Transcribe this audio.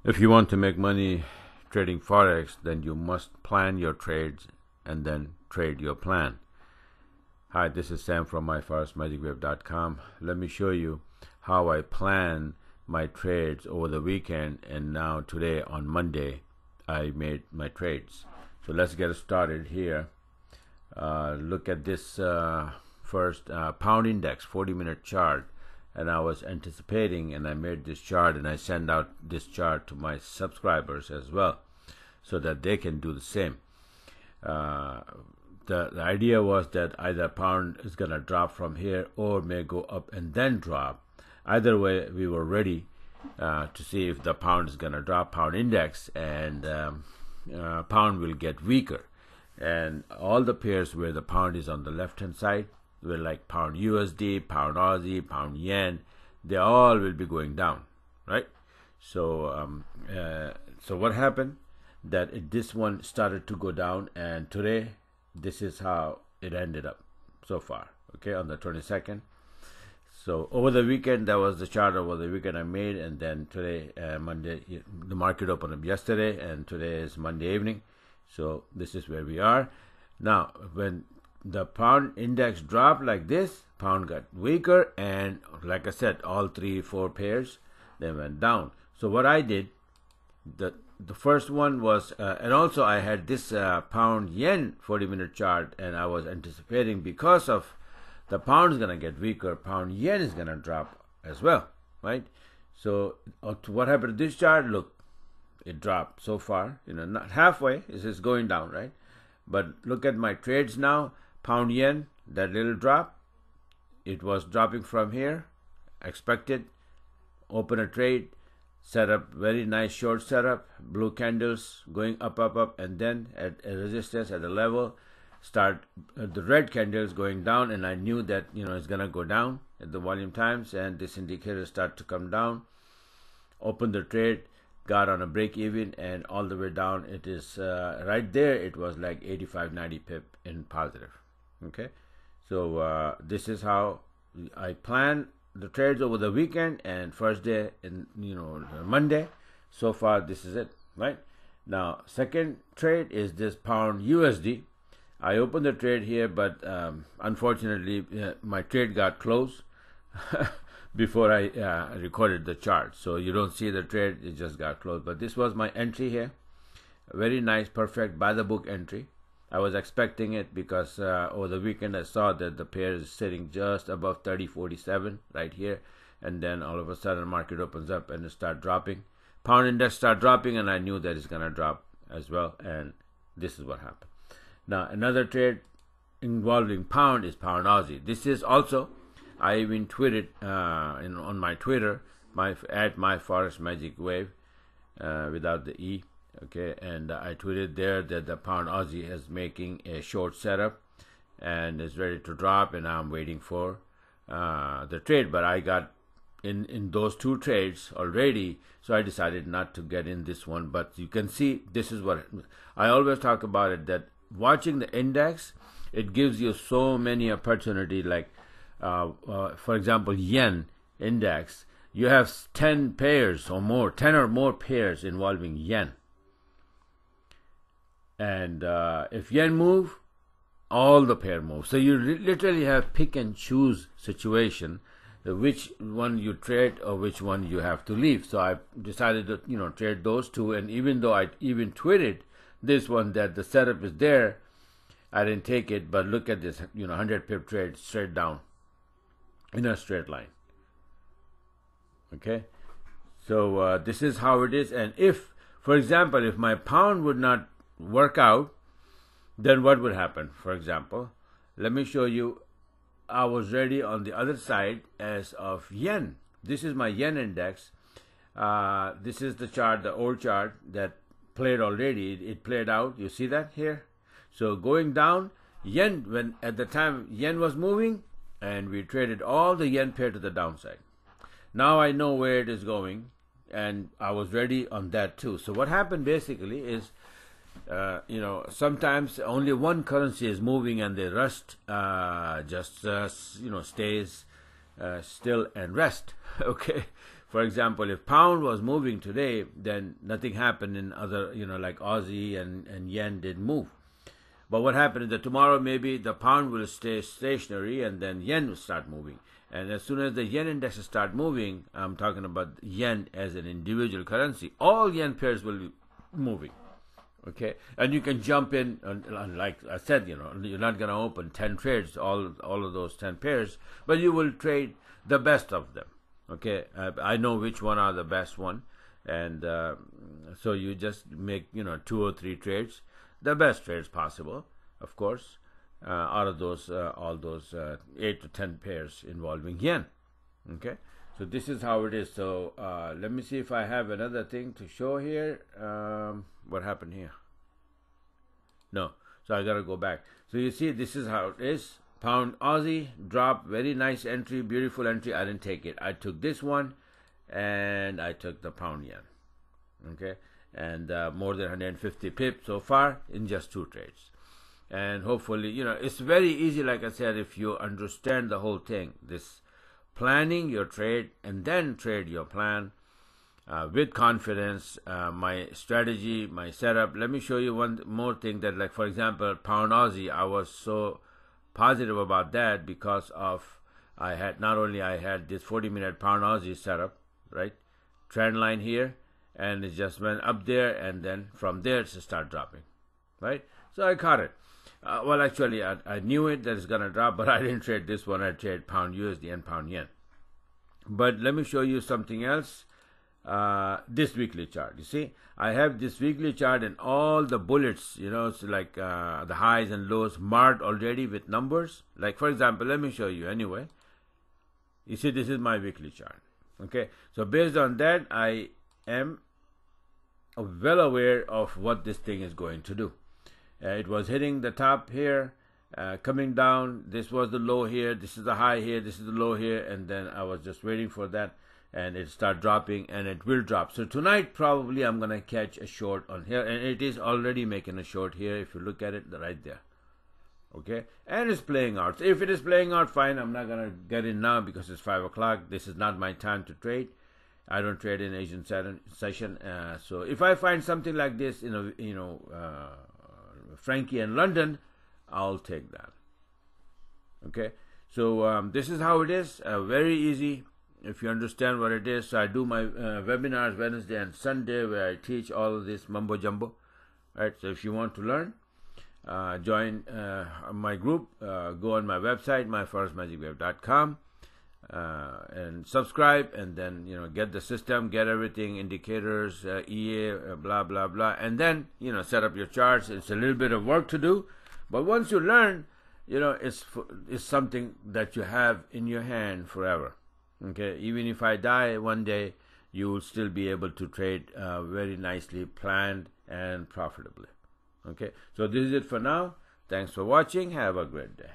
If you want to make money trading Forex, then you must plan your trades and then trade your plan. Hi, this is Sam from myforexmagicwave.com. Let me show you how I plan my trades over the weekend, and now today on Monday I made my trades. So let's get started here. Look at this first pound index 40-minute chart, and I was anticipating, and I made this chart, and I send out this chart to my subscribers as well so that they can do the same. The idea was that either pound is going to drop from here or may go up and then drop. Either way, we were ready to see if the pound is going to drop, pound index, and pound will get weaker. And all the pairs where the pound is on the left hand side were like pound USD, pound Aussie, pound yen. They all will be going down, right? So so what happened? That this one started to go down, and today this is how it ended up so far. Okay, on the 22nd. So over the weekend, that was the chart over the weekend I made, and then today, Monday, the market opened up yesterday, and today is Monday evening. So this is where we are now. When the pound index dropped like this, pound got weaker, and like I said, all 3-4 pairs, they went down. So what I did, the first one was, and also I had this pound yen 40-minute chart, and I was anticipating because of the pound is going to get weaker, pound yen is going to drop as well, right? So what happened to this chart? Look, it dropped so far, not halfway, it's just going down, right? But look at my trades now. Pound yen, that little drop, it was dropping from here, expected, open a trade, set up very nice short setup, blue candles going up, and then at a resistance at a level, start the red candles going down, and I knew that it's gonna go down at the volume times, and this indicator start to come down. Open the trade, got on a break even, and all the way down it is right there. It was like 85-90 pip in positive. Okay, so this is how I plan the trades over the weekend and first day in Monday. So far this is it, right? Now second trade is this pound USD. I opened the trade here, but unfortunately my trade got closed before I recorded the chart, so you don't see the trade, it just got closed. But this was my entry here, very nice, perfect, by the book entry. I was expecting it because over the weekend I saw that the pair is sitting just above 30.47 right here, and then all of a sudden the market opens up and it start dropping. Pound index start dropping, and I knew that it's gonna drop as well, and this is what happened. Now another trade involving pound is pound Aussie. This is also, I even tweeted on my Twitter, at myforexmagicwave without the E. Okay, and I tweeted there that the pound Aussie is making a short setup and is ready to drop, and I'm waiting for the trade. But I got in those two trades already, so I decided not to get in this one. But you can see, this is what I always talk about it, that watching the index, it gives you so many opportunity. Like for example, yen index, you have 10 pairs or more, 10 or more pairs involving yen. And if yen move, all the pair move. So you literally have pick and choose situation, which one you trade or which one you have to leave. So I decided to trade those two. And even though I even tweeted this one that the setup is there, I didn't take it. But look at this, 100 pip trade straight down in a straight line. Okay, so this is how it is. And if, for example, if my pound would not work out, then what would happen? For example, let me show you. I was ready on the other side as of yen. This is my yen index. This is the chart, the old chart that played already. It played out. You see that here? So going down, yen, when at the time yen was moving, and we traded all the yen pair to the downside. Now I know where it is going, and I was ready on that too. So what happened basically is, sometimes only one currency is moving, and the rest just stays still and rest. Okay, For example, if pound was moving today, then nothing happened in other, like Aussie and yen didn't move. But what happened is that tomorrow maybe the pound will stay stationary and then yen will start moving. And as soon as the yen indexes start moving, I'm talking about yen as an individual currency, all yen pairs will be moving. Okay, and you can jump in, and like I said, you're not going to open 10 trades, all of those 10 pairs, but you will trade the best of them. Okay, I know which one are the best one, and so you just make 2 or 3 trades, the best trades possible, of course, out of those all those 8 to 10 pairs involving yen. Okay, so this is how it is. So let me see if I have another thing to show here. What happened here? No, so I gotta go back. So you see, this is how it is. Pound Aussie drop, very nice entry, beautiful entry. I didn't take it. I took this one, and I took the pound yen. Okay, and more than 150 pips so far in just 2 trades. And hopefully, it's very easy. Like I said, if you understand the whole thing, this planning your trade and then trade your plan with confidence, my strategy, my setup. Let me show you one more thing that, like, for example, pound Aussie, I was so positive about that because of I had this 40-minute pound Aussie setup, right? Trend line here, and it just went up there, and then from there to start dropping, right? So I caught it. Well, actually, I knew it that it's gonna drop, but I didn't trade this one. I traded pound USD and pound yen. But let me show you something else. This weekly chart. You see, I have this weekly chart and all the bullets, it's like the highs and lows marked already with numbers. Like, for example, let me show you anyway. You see, this is my weekly chart. Okay, so based on that, I am well aware of what this thing is going to do. It was hitting the top here, coming down. This was the low here. This is the high here. This is the low here. And then I was just waiting for that. And it start dropping, and it will drop. So tonight probably I'm gonna catch a short on here, and it is already making a short here if you look at it right there. Okay, and it's playing out. So if it is playing out, fine. I'm not gonna get in now because it's 5 o'clock. This is not my time to trade. I don't trade in Asian session. So if I find something like this in Frankie and London, I'll take that. Okay, so this is how it is. Very easy. If you understand what it is. So I do my webinars Wednesday and Sunday where I teach all of this mumbo jumbo, right? So if you want to learn, join my group, go on my website, myforexmagicweb.com, and subscribe, and then get the system, get everything, indicators, EA, blah blah blah, and then set up your charts. It's a little bit of work to do, but once you learn, it's something that you have in your hand forever. Okay, even if I die one day, you will still be able to trade very nicely, planned and profitably. Okay, so this is it for now. Thanks for watching. Have a great day.